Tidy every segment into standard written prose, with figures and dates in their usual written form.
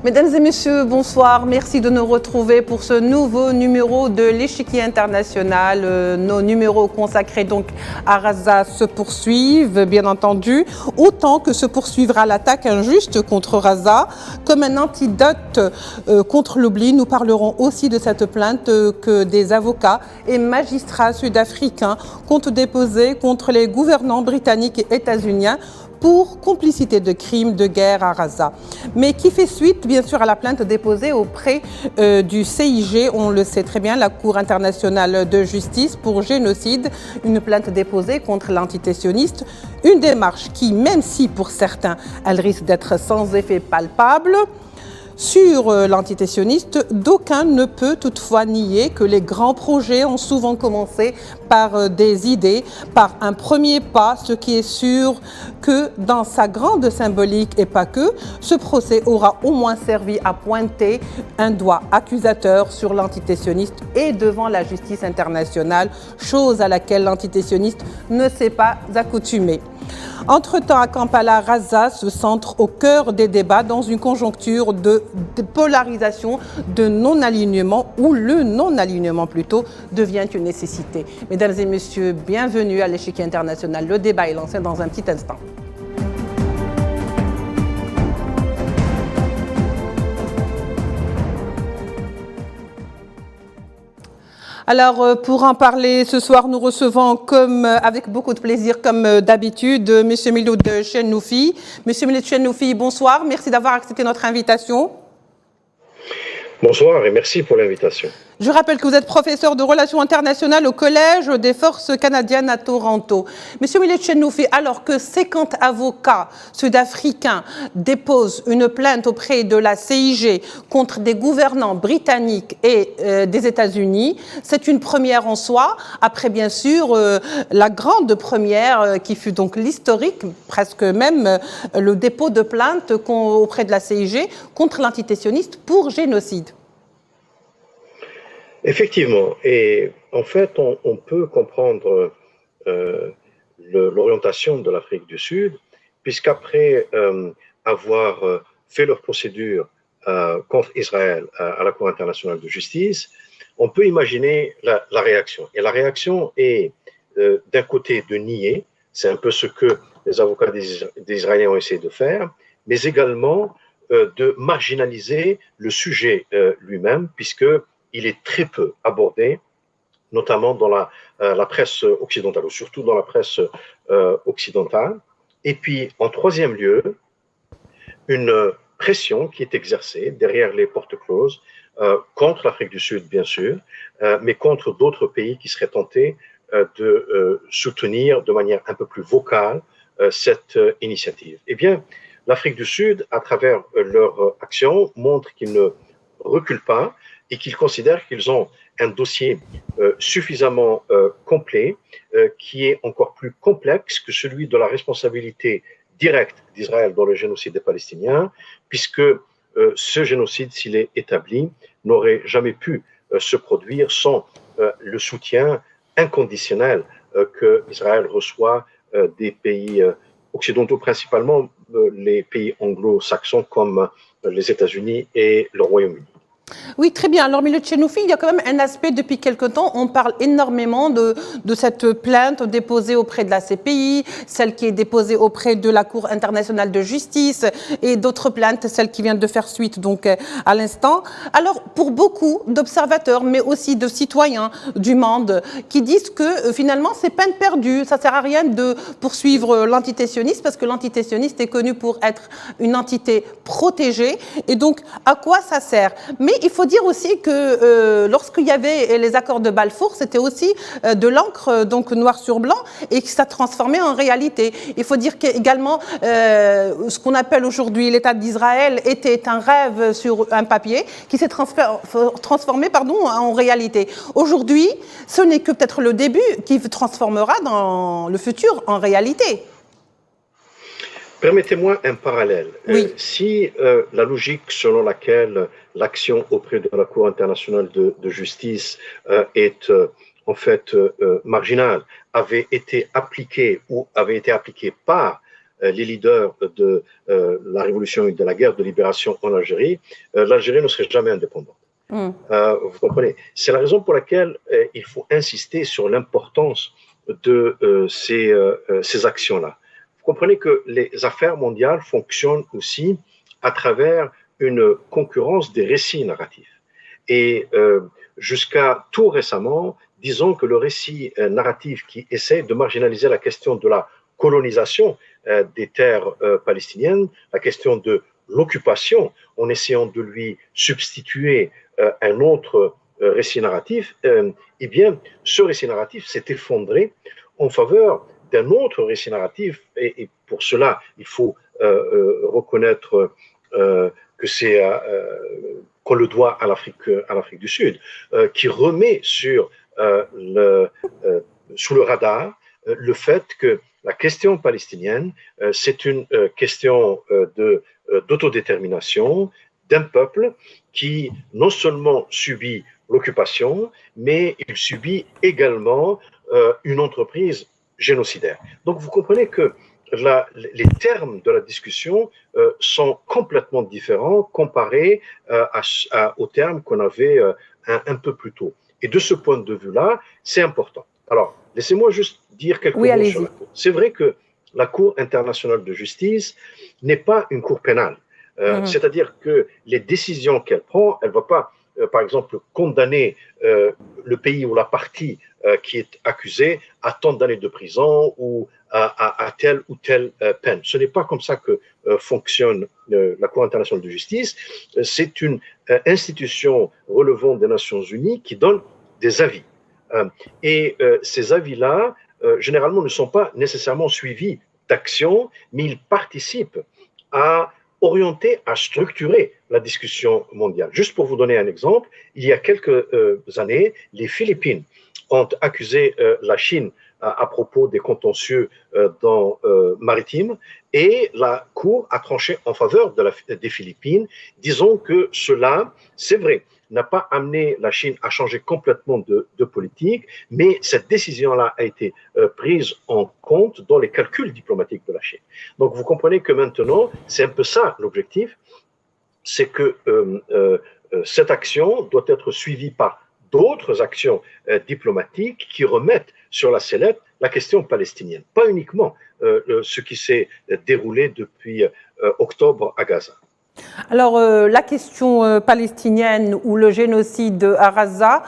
Mesdames et messieurs, bonsoir. Merci de nous retrouver pour ce nouveau numéro de l'Échiquier international. Nos numéros consacrés donc à Gaza se poursuivent, bien entendu, autant que se poursuivra l'attaque injuste contre Gaza. Comme un antidote contre l'oubli, nous parlerons aussi de cette plainte que des avocats et magistrats sud-africains comptent déposer contre les gouvernants britanniques et états-uniens pour complicité de crimes de guerre à Gaza, mais qui fait suite bien sûr à la plainte déposée auprès du CIG, on le sait très bien, la Cour internationale de justice pour génocide, une plainte déposée contre l'entité sioniste, une démarche qui, même si pour certains elle risque d'être sans effet palpable, sur l'entité sioniste, d'aucuns ne peut toutefois nier que les grands projets ont souvent commencé par des idées, par un premier pas, ce qui est sûr que dans sa grande symbolique et pas que, ce procès aura au moins servi à pointer un doigt accusateur sur l'entité sioniste et devant la justice internationale, chose à laquelle l'entité sioniste ne s'est pas accoutumée. Entre-temps, à Kampala, Gaza se centre au cœur des débats dans une conjoncture de polarisation, de non-alignement, où le non-alignement plutôt devient une nécessité. Mesdames et messieurs, bienvenue à l'Échiquier international. Le débat est lancé dans un petit instant. Alors, pour en parler ce soir, nous recevons avec beaucoup de plaisir, comme d'habitude, M. Miloud Chennoufi. M. Miloud Chennoufi, bonsoir. Merci d'avoir accepté notre invitation. Bonsoir et merci pour l'invitation. Je rappelle que vous êtes professeur de relations internationales au Collège des forces canadiennes à Toronto. Monsieur Miloud Chennoufi, alors que 50 avocats sud-africains déposent une plainte auprès de la CIG contre des gouvernants britanniques et des États-Unis, c'est une première en soi, après bien sûr la grande première qui fut donc l'historique, presque même le dépôt de plainte auprès de la CIG contre l'entité sioniste pour génocide. Effectivement, et en fait, on peut comprendre l'orientation de l'Afrique du Sud, puisqu'après avoir fait leur procédure contre Israël à la Cour internationale de justice, on peut imaginer la réaction. Et la réaction est d'un côté de nier, c'est un peu ce que les avocats des Israéliens ont essayé de faire, mais également de marginaliser le sujet lui-même, puisque il est très peu abordé, notamment dans la presse occidentale, ou surtout dans la presse occidentale. Et puis, en troisième lieu, une pression qui est exercée derrière les portes closes contre l'Afrique du Sud, bien sûr, mais contre d'autres pays qui seraient tentés de soutenir de manière un peu plus vocale cette initiative. Eh bien, l'Afrique du Sud, à travers leur action, montre qu'ils ne reculent pas et qu'ils considèrent qu'ils ont un dossier suffisamment complet, qui est encore plus complexe que celui de la responsabilité directe d'Israël dans le génocide des Palestiniens, puisque ce génocide, s'il est établi, n'aurait jamais pu se produire sans le soutien inconditionnel que Israël reçoit des pays occidentaux, principalement les pays anglo-saxons comme les États-Unis et le Royaume-Uni. Oui, très bien. Alors, Miloud Chennoufi, il y a quand même un aspect, depuis quelque temps, on parle énormément de cette plainte déposée auprès de la CPI, celle qui est déposée auprès de la Cour internationale de justice et d'autres plaintes, celle qui vient de faire suite donc à l'instant. Alors, pour beaucoup d'observateurs, mais aussi de citoyens du monde, qui disent que finalement, c'est peine perdue, ça sert à rien de poursuivre l'entité sioniste, parce que l'entité sioniste est connue pour être une entité protégée, et donc, à quoi ça sert? Mais il faut dire aussi que lorsqu'il y avait les accords de Balfour, c'était aussi de l'encre donc noir sur blanc et que ça transformait en réalité. Il faut dire qu'également ce qu'on appelle aujourd'hui l'État d'Israël était un rêve sur un papier qui s'est transformé en réalité. Aujourd'hui, ce n'est que peut-être le début qui transformera dans le futur en réalité. Permettez-moi un parallèle. Oui. Si la logique selon laquelle l'action auprès de la Cour internationale de justice est en fait marginale avait été appliquée ou avait été appliquée par les leaders de la révolution et de la guerre de libération en Algérie, l'Algérie ne serait jamais indépendante. Vous comprenez? C'est la raison pour laquelle il faut insister sur l'importance de ces actions-là. Vous comprenez que les affaires mondiales fonctionnent aussi à travers une concurrence des récits narratifs. Et jusqu'à tout récemment, disons que le récit narratif qui essaie de marginaliser la question de la colonisation des terres palestiniennes, la question de l'occupation, en essayant de lui substituer un autre récit narratif, eh bien, ce récit narratif s'est effondré en faveur d'un autre récit narratif, et pour cela, il faut reconnaître que c'est qu'on le doit à l'Afrique du Sud, qui remet sous le radar le fait que la question palestinienne, c'est une question d'autodétermination d'un peuple qui non seulement subit l'occupation, mais il subit également une entreprise génocidaire. Donc vous comprenez que les termes de la discussion sont complètement différents comparés aux termes qu'on avait un peu plus tôt. Et de ce point de vue-là, c'est important. Alors, laissez-moi juste dire quelques mots sur la Cour. C'est vrai que la Cour internationale de justice n'est pas une cour pénale. C'est-à-dire que les décisions qu'elle prend, elle ne va pas, par exemple, condamner le pays ou la partie qui est accusée à tant d'années de prison ou à telle ou telle peine. Ce n'est pas comme ça que fonctionne la Cour internationale de justice. C'est une institution relevant des Nations Unies qui donne des avis. Et ces avis-là, généralement, ne sont pas nécessairement suivis d'actions, mais ils participent à orienter, à structurer la discussion mondiale. Juste pour vous donner un exemple, il y a quelques années, les Philippines ont accusé la Chine à propos des contentieux maritimes, et la Cour a tranché en faveur des Philippines, disant que cela, c'est vrai, n'a pas amené la Chine à changer complètement de politique, mais cette décision-là a été prise en compte dans les calculs diplomatiques de la Chine. Donc vous comprenez que maintenant, c'est un peu ça l'objectif, c'est que cette action doit être suivie par d'autres actions diplomatiques qui remettent sur la sellette la question palestinienne, pas uniquement ce qui s'est déroulé depuis octobre à Gaza. Alors, la question palestinienne ou le génocide à Gaza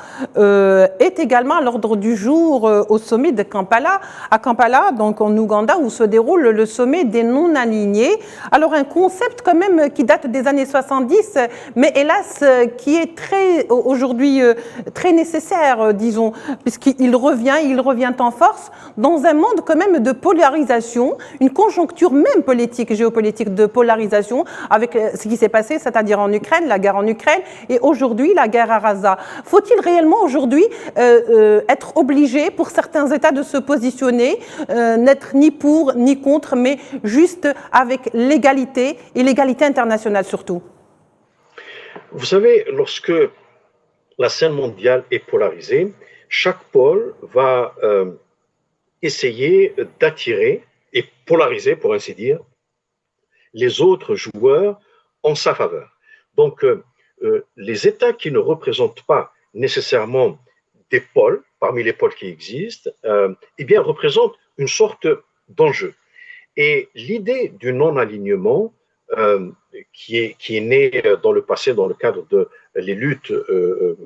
est également à l'ordre du jour au sommet de Kampala, à Kampala, donc en Ouganda, où se déroule le sommet des non-alignés. Alors, un concept quand même qui date des années 70, mais hélas, qui est aujourd'hui très nécessaire, disons, puisqu'il revient en force dans un monde quand même de polarisation, une conjoncture même politique, géopolitique de polarisation, avec ce qui s'est passé, c'est-à-dire en Ukraine, la guerre en Ukraine, et aujourd'hui la guerre à Gaza. Faut-il réellement aujourd'hui être obligé pour certains États de se positionner, n'être ni pour ni contre, mais juste avec l'égalité et l'égalité internationale surtout? Vous savez, lorsque la scène mondiale est polarisée, chaque pôle va essayer d'attirer et polariser, pour ainsi dire, les autres joueurs en sa faveur. Donc, les États qui ne représentent pas nécessairement des pôles, parmi les pôles qui existent, eh bien, représentent une sorte d'enjeu. Et l'idée du non-alignement, qui est née dans le passé dans le cadre de les luttes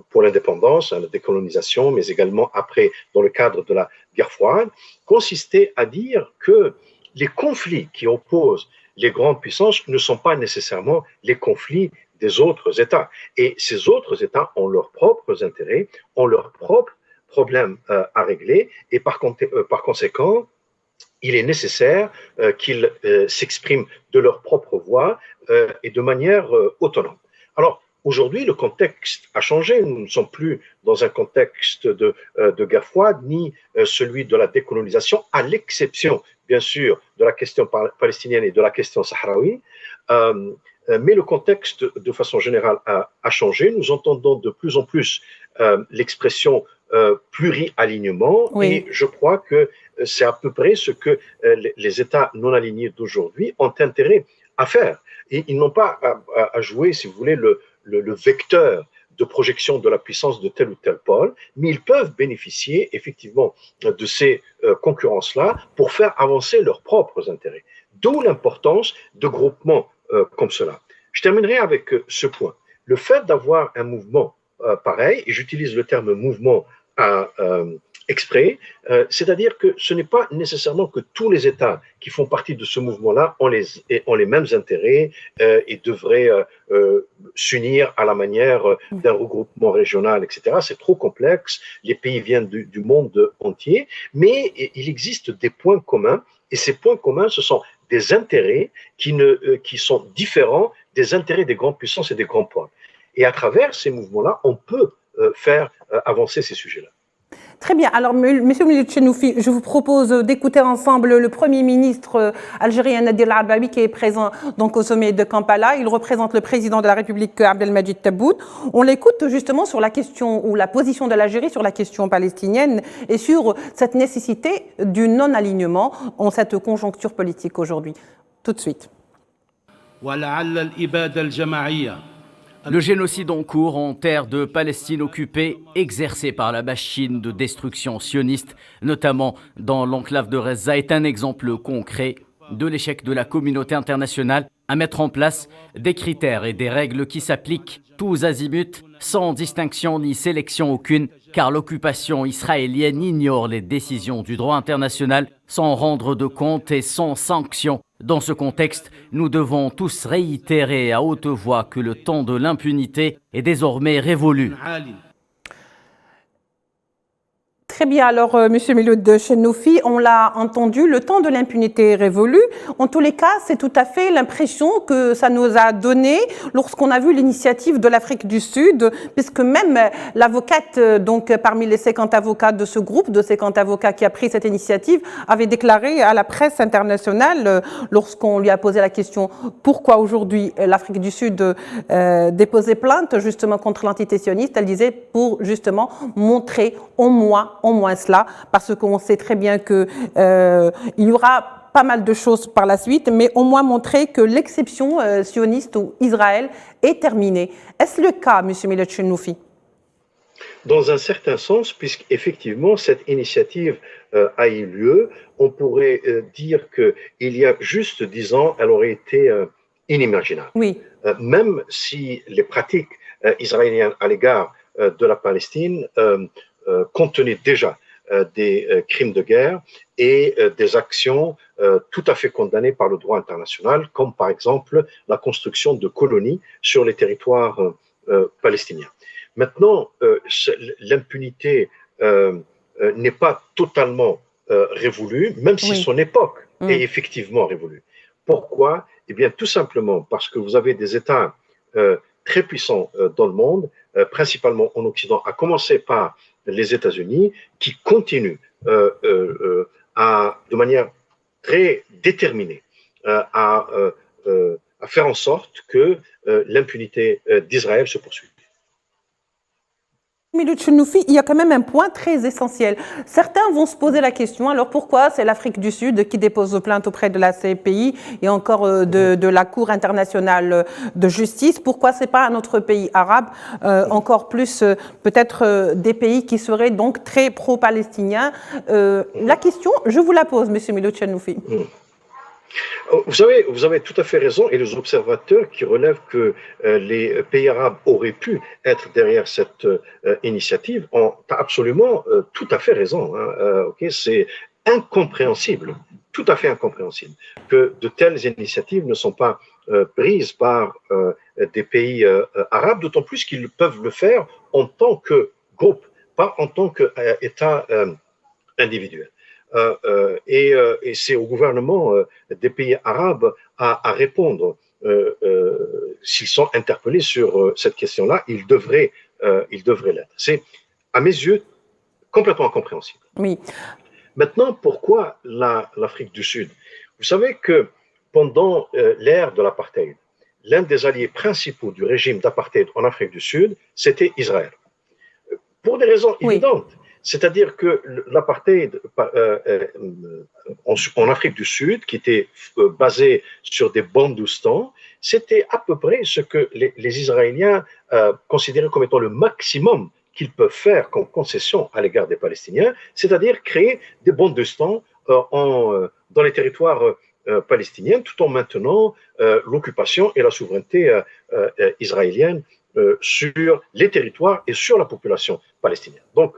pour l'indépendance, la décolonisation, mais également après dans le cadre de la guerre froide, consistait à dire que les conflits qui opposent les grandes puissances ne sont pas nécessairement les conflits des autres États. Et ces autres États ont leurs propres intérêts, ont leurs propres problèmes à régler, et par conséquent, il est nécessaire qu'ils s'expriment de leur propre voix et de manière autonome. Alors, aujourd'hui, le contexte a changé. Nous ne sommes plus dans un contexte de guerre froide, ni celui de la décolonisation, à l'exception, bien sûr, de la question palestinienne et de la question sahraoui. Mais le contexte, de façon générale, a changé. Nous entendons de plus en plus l'expression pluri-alignement. Oui. Et je crois que c'est à peu près ce que les États non alignés d'aujourd'hui ont intérêt à faire. Et ils n'ont pas à jouer, si vous voulez, le vecteur de projection de la puissance de tel ou tel pôle, mais ils peuvent bénéficier effectivement de ces concurrences-là pour faire avancer leurs propres intérêts. D'où l'importance de groupements comme cela. Je terminerai avec ce point. Le fait d'avoir un mouvement pareil, et j'utilise le terme mouvement exprès, c'est-à-dire que ce n'est pas nécessairement que tous les États qui font partie de ce mouvement-là ont les mêmes intérêts et devraient s'unir à la manière d'un regroupement régional, etc. C'est trop complexe, les pays viennent du monde entier, mais il existe des points communs, et ces points communs, ce sont des intérêts qui sont différents des intérêts des grandes puissances et des grands pôles. Et à travers ces mouvements-là, on peut faire avancer ces sujets-là. Très bien. Alors, Monsieur Milad Chenoufi, je vous propose d'écouter ensemble le Premier ministre algérien Nadir Al-Arbaoui qui est présent donc au sommet de Kampala. Il représente le président de la République Abdelmadjid Tebboune. On l'écoute justement sur la question ou la position de l'Algérie sur la question palestinienne et sur cette nécessité du non-alignement en cette conjoncture politique aujourd'hui. Tout de suite. Le génocide en cours en terre de Palestine occupée, exercé par la machine de destruction sioniste, notamment dans l'enclave de Reza, est un exemple concret de l'échec de la communauté internationale à mettre en place des critères et des règles qui s'appliquent tous azimuts, sans distinction ni sélection aucune, car l'occupation israélienne ignore les décisions du droit international sans rendre de compte et sans sanction. Dans ce contexte, nous devons tous réitérer à haute voix que le temps de l'impunité est désormais révolu. Très bien, alors Monsieur Milad Chenoufi, on l'a entendu, le temps de l'impunité est révolu. En tous les cas, c'est tout à fait l'impression que ça nous a donné lorsqu'on a vu l'initiative de l'Afrique du Sud, puisque même l'avocate, donc parmi les 50 avocats de ce groupe, de 50 avocats qui a pris cette initiative, avait déclaré à la presse internationale, lorsqu'on lui a posé la question pourquoi aujourd'hui l'Afrique du Sud déposait plainte justement contre l'entité sioniste, elle disait pour justement montrer au moins cela, parce qu'on sait très bien qu'il y aura pas mal de choses par la suite, mais au moins montrer que l'exception sioniste ou Israël est terminée. Est-ce le cas, M. Milad Chenoufi? Dans un certain sens, puisqu'effectivement cette initiative a eu lieu, on pourrait dire qu'il y a juste 10 ans, elle aurait été inimaginable. Oui. Même si les pratiques israéliennes à l'égard de la Palestine contenait déjà des crimes de guerre et des actions tout à fait condamnées par le droit international, comme par exemple la construction de colonies sur les territoires palestiniens. Maintenant, l'impunité n'est pas totalement révolue, même si son époque est effectivement révolue. Pourquoi? Eh bien, tout simplement parce que vous avez des États très puissants dans le monde, principalement en Occident, à commencer par les États-Unis, qui continuent de manière très déterminée à faire en sorte que l'impunité d'Israël se poursuive. Milad Chenoufi, il y a quand même un point très essentiel. Certains vont se poser la question, alors pourquoi c'est l'Afrique du Sud qui dépose plainte auprès de la CPI et encore de la Cour internationale de justice? Pourquoi c'est pas un autre pays arabe, encore plus peut-être des pays qui seraient donc très pro-palestiniens? La question, je vous la pose, Monsieur Milad Chenoufi. Vous avez tout à fait raison, et les observateurs qui relèvent que les pays arabes auraient pu être derrière cette initiative ont absolument tout à fait raison. C'est incompréhensible, tout à fait incompréhensible, que de telles initiatives ne sont pas prises par des pays arabes, d'autant plus qu'ils peuvent le faire en tant que groupe, pas en tant qu'État individuel. Et c'est au gouvernement des pays arabes à répondre s'ils sont interpellés sur cette question-là. Ils devraient l'être. C'est, à mes yeux, complètement incompréhensible. Oui. Maintenant, pourquoi l'Afrique du Sud? Vous savez que pendant l'ère de l'apartheid, l'un des alliés principaux du régime d'apartheid en Afrique du Sud, c'était Israël. Pour des raisons évidentes. C'est-à-dire que l'apartheid en Afrique du Sud, qui était basé sur des bandoustans, c'était à peu près ce que les Israéliens considéraient comme étant le maximum qu'ils peuvent faire comme concession à l'égard des Palestiniens, c'est-à-dire créer des bandoustans dans les territoires palestiniens, tout en maintenant l'occupation et la souveraineté israélienne sur les territoires et sur la population palestinienne. Donc,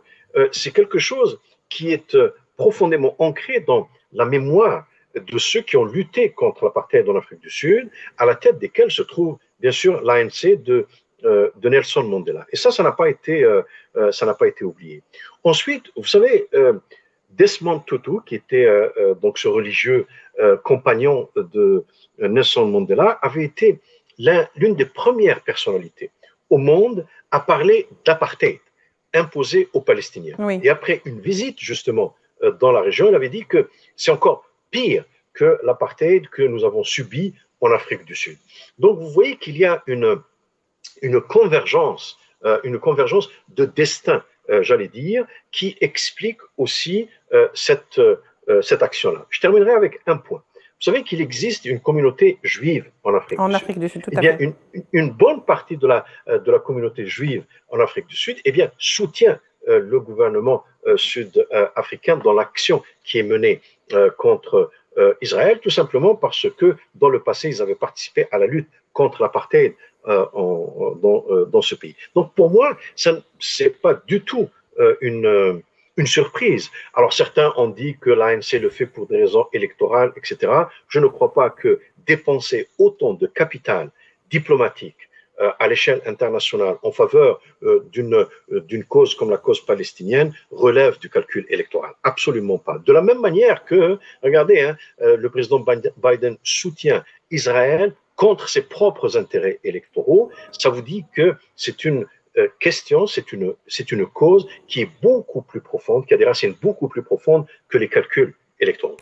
c'est quelque chose qui est profondément ancré dans la mémoire de ceux qui ont lutté contre l'apartheid en Afrique du Sud, à la tête desquels se trouve bien sûr l'ANC de Nelson Mandela. Et ça n'a pas été oublié. Ensuite, vous savez, Desmond Tutu, qui était donc ce religieux compagnon de Nelson Mandela, avait été l'une des premières personnalités au monde à parler d'apartheid imposé aux Palestiniens. Oui. Et après une visite justement dans la région, il avait dit que c'est encore pire que l'apartheid que nous avons subi en Afrique du Sud. Donc vous voyez qu'il y a une convergence de destin, j'allais dire, qui explique aussi cette action-là. Je terminerai avec un point. Vous savez qu'il existe une communauté juive en Afrique du Sud. Tout à fait. Une bonne partie de la communauté juive en Afrique du Sud soutient le gouvernement sud-africain dans l'action qui est menée contre Israël, tout simplement parce que dans le passé, ils avaient participé à la lutte contre l'apartheid dans ce pays. Donc pour moi, ce n'est pas du tout une surprise. Alors certains ont dit que l'ANC le fait pour des raisons électorales, etc. Je ne crois pas que dépenser autant de capital diplomatique à l'échelle internationale en faveur d'une cause comme la cause palestinienne relève du calcul électoral. Absolument pas. De la même manière que, regardez, le président Biden soutient Israël contre ses propres intérêts électoraux. Ça vous dit que c'est une question, c'est une cause qui est beaucoup plus profonde, qui a des racines beaucoup plus profondes que les calculs électoraux.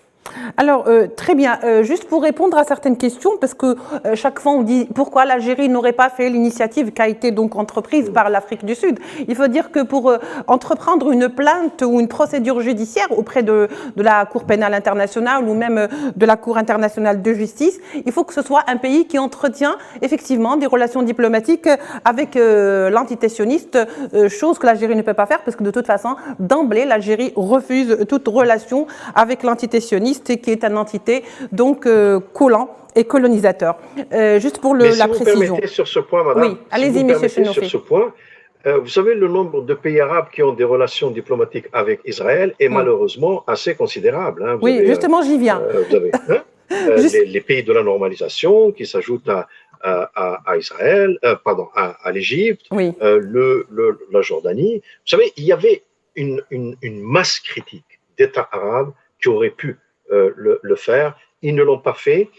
Alors, très bien. Juste pour répondre à certaines questions, parce que chaque fois on dit pourquoi l'Algérie n'aurait pas fait l'initiative qui a été donc entreprise par l'Afrique du Sud. Il faut dire que pour entreprendre une plainte ou une procédure judiciaire auprès de la Cour pénale internationale ou même de la Cour internationale de justice, il faut que ce soit un pays qui entretient effectivement des relations diplomatiques avec l'entité sioniste, chose que l'Algérie ne peut pas faire parce que de toute façon, d'emblée, l'Algérie refuse toute relation avec l'entité sioniste qui est une entité donc collant et colonisateur. Juste pour la précision. Si vous permettez sur ce point, madame. Oui, allez-y, monsieur Chenofé. Sur ce point, vous savez, le nombre de pays arabes qui ont des relations diplomatiques avec Israël est malheureusement assez considérable. Hein. Oui, justement, j'y viens. Vous avez les pays de la normalisation qui s'ajoutent à Israël, à l'Égypte, oui. La Jordanie. Vous savez, il y avait une masse critique d'États arabes qui auraient pu le faire. Ils ne l'ont pas fait.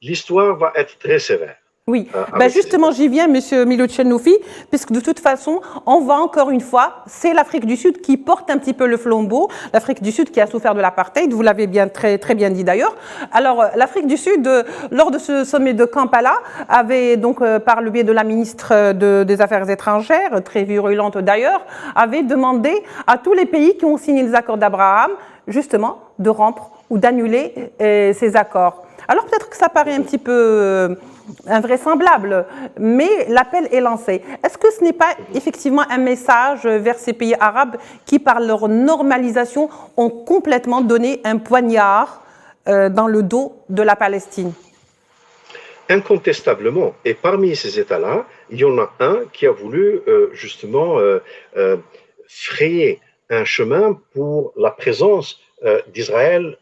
L'histoire va être très sévère. Oui, justement, j'y viens, monsieur Milo Chenoufi, puisque de toute façon, on voit encore une fois, c'est l'Afrique du Sud qui porte un petit peu le flambeau, l'Afrique du Sud qui a souffert de l'apartheid, vous l'avez très bien dit d'ailleurs. Alors, l'Afrique du Sud, lors de ce sommet de Kampala, avait donc, par le biais de la ministre des Affaires étrangères, très virulente d'ailleurs, avait demandé à tous les pays qui ont signé les accords d'Abraham, justement, de rompre ou d'annuler ces accords. Alors peut-être que ça paraît un petit peu invraisemblable, mais l'appel est lancé. Est-ce que ce n'est pas effectivement un message vers ces pays arabes qui, par leur normalisation, ont complètement donné un poignard dans le dos de la Palestine? Incontestablement. Et parmi ces États-là, il y en a un qui a voulu justement frayer un chemin pour la présence d'Israël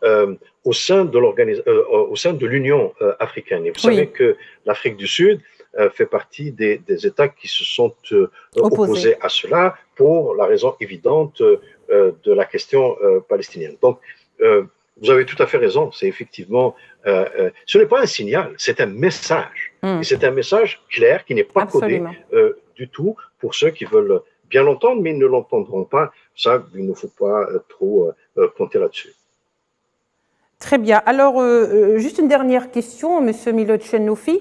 au sein de l'Union africaine. Et vous savez que l'Afrique du Sud fait partie des États qui se sont opposés à cela pour la raison évidente de la question palestinienne. Donc, vous avez tout à fait raison. C'est effectivement, ce n'est pas un signal, c'est un message. Et c'est un message clair qui n'est pas codé du tout pour ceux qui veulent bien l'entendre, mais ils ne l'entendront pas. Ça, il ne faut pas trop compter là-dessus. Très bien. Alors, juste une dernière question, Monsieur Milot Chenoufi.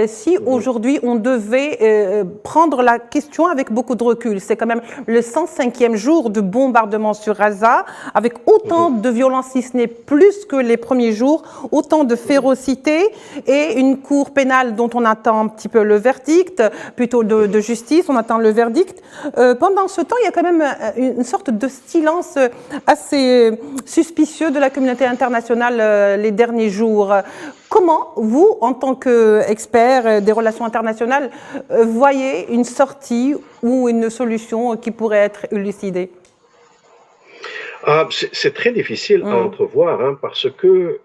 Si aujourd'hui on devait prendre la question avec beaucoup de recul, c'est quand même le 105e jour de bombardement sur Gaza, avec autant de violence, si ce n'est plus que les premiers jours, autant de férocité et une cour pénale dont on attend un petit peu le verdict, plutôt de justice, on attend le verdict. Pendant ce temps, il y a quand même une sorte de silence assez suspicieux de la communauté internationale les derniers jours. Comment vous, en tant qu'expert des relations internationales, voyez une sortie ou une solution qui pourrait être élucidée? C'est très difficile à entrevoir parce que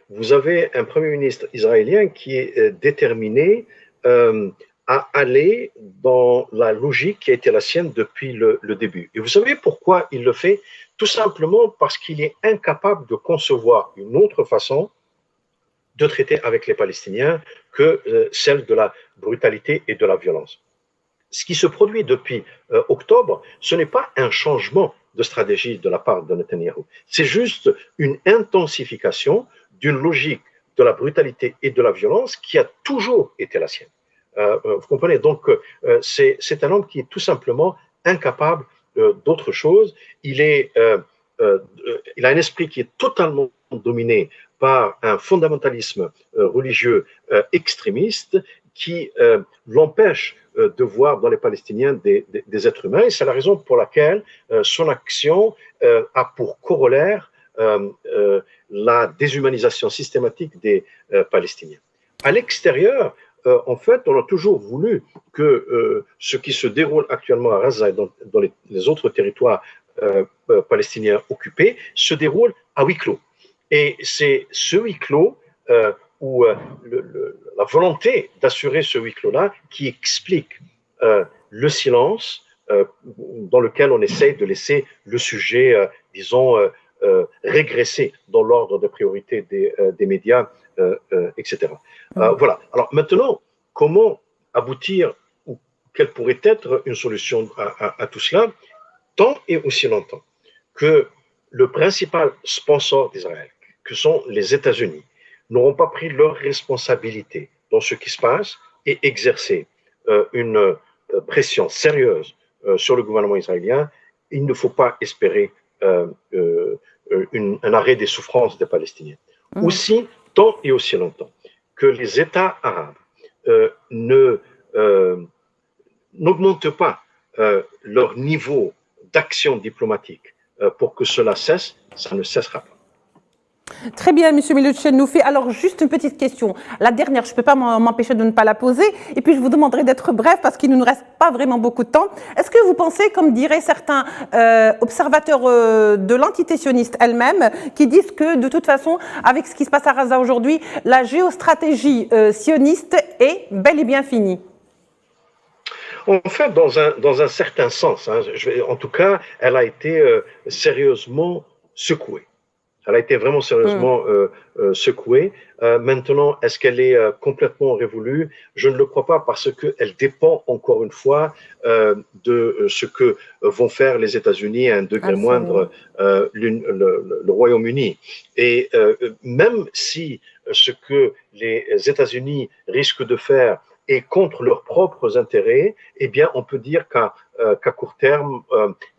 vous avez un Premier ministre israélien qui est déterminé à aller dans la logique qui a été la sienne depuis le début. Et vous savez pourquoi il le fait? Tout simplement parce qu'il est incapable de concevoir une autre façon de traiter avec les Palestiniens que celle de la brutalité et de la violence. Ce qui se produit depuis octobre, ce n'est pas un changement de stratégie de la part de Netanyahou. C'est juste une intensification d'une logique de la brutalité et de la violence qui a toujours été la sienne. Vous comprenez? Donc, c'est un homme qui est tout simplement incapable d'autre chose. Il a un esprit qui est totalement dominé par un fondamentalisme religieux extrémiste qui l'empêche de voir dans les Palestiniens des êtres humains. Et c'est la raison pour laquelle son action a pour corollaire la déshumanisation systématique des Palestiniens. À l'extérieur, en fait, on a toujours voulu que ce qui se déroule actuellement à Gaza et dans les autres territoires palestiniens occupés se déroule à huis clos. Et c'est ce huis clos ou la volonté d'assurer ce huis clos-là qui explique le silence dans lequel on essaye de laisser le sujet, disons, régresser dans l'ordre de priorité des médias, etc. Voilà. Alors maintenant, comment aboutir ou quelle pourrait être une solution à tout cela, tant et aussi longtemps que le principal sponsor d'Israël, que sont les États-Unis, n'auront pas pris leur responsabilité dans ce qui se passe et exercé une pression sérieuse sur le gouvernement israélien, il ne faut pas espérer un arrêt des souffrances des Palestiniens. Aussi, tant et aussi longtemps que les États arabes n'augmentent pas leur niveau d'action diplomatique pour que cela cesse, ça ne cessera pas. Très bien, Monsieur Milot Chenoufi. Alors, juste une petite question. La dernière, je ne peux pas m'empêcher de ne pas la poser. Et puis, je vous demanderai d'être bref parce qu'il ne nous reste pas vraiment beaucoup de temps. Est-ce que vous pensez, comme diraient certains observateurs de l'entité sioniste elle-même, qui disent que, de toute façon, avec ce qui se passe à Gaza aujourd'hui, la géostratégie sioniste est bel et bien finie? En fait, dans un certain sens, en tout cas, elle a été sérieusement secouée. Elle a été vraiment sérieusement secouée. Maintenant, est-ce qu'elle est complètement révolue? Je ne le crois pas parce qu'elle dépend encore une fois de ce que vont faire les États-Unis à un degré moindre le Royaume-Uni. Et même si ce que les États-Unis risquent de faire est contre leurs propres intérêts, eh bien, on peut dire qu'à court terme,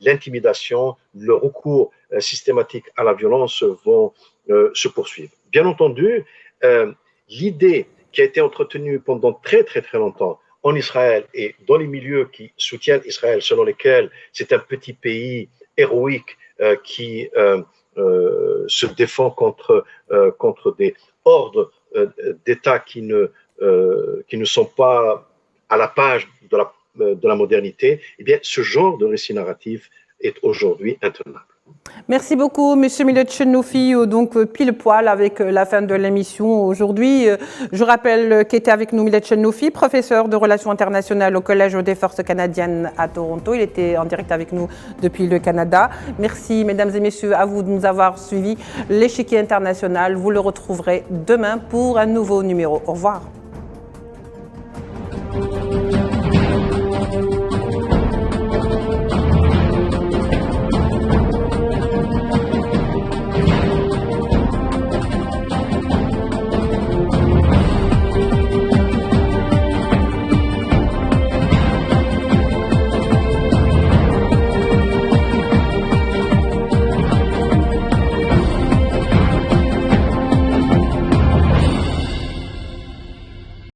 l'intimidation, le recours systématique à la violence vont se poursuivre. Bien entendu, l'idée qui a été entretenue pendant très longtemps en Israël et dans les milieux qui soutiennent Israël, selon lesquels c'est un petit pays héroïque qui se défend contre des hordes d'États qui ne sont pas à la page de la modernité, eh bien, ce genre de récit narratif est aujourd'hui intenable. Merci beaucoup, Monsieur Milot Chenoufi. Donc, pile poil avec la fin de l'émission aujourd'hui. Je rappelle qu'était avec nous Milot Chenoufi, professeur de relations internationales au Collège des Forces canadiennes à Toronto. Il était en direct avec nous depuis le Canada. Merci, mesdames et messieurs, à vous de nous avoir suivis. L'échiquier international, vous le retrouverez demain pour un nouveau numéro. Au revoir.